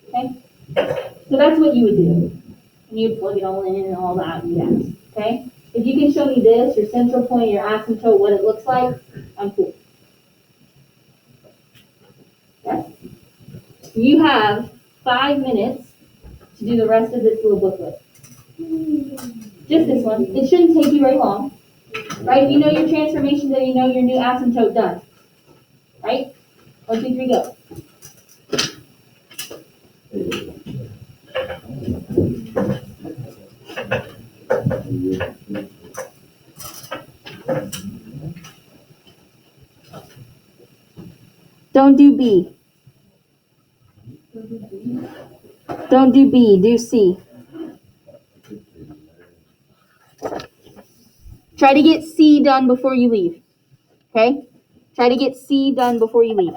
Okay? So that's what you would do. And you'd plug it all in and all that, yes. Okay? If you can show me this, your central point, your asymptote, what it looks like, I'm cool. Yes? You have 5 minutes to do the rest of this little booklet. Just this one. It shouldn't take you very long. Right? You know your transformations and you know your new asymptote done. Right? 1, 2, 3, go. Don't do B. Don't do B, do C. Try to get C done before you leave. Okay? Try to get C done before you leave.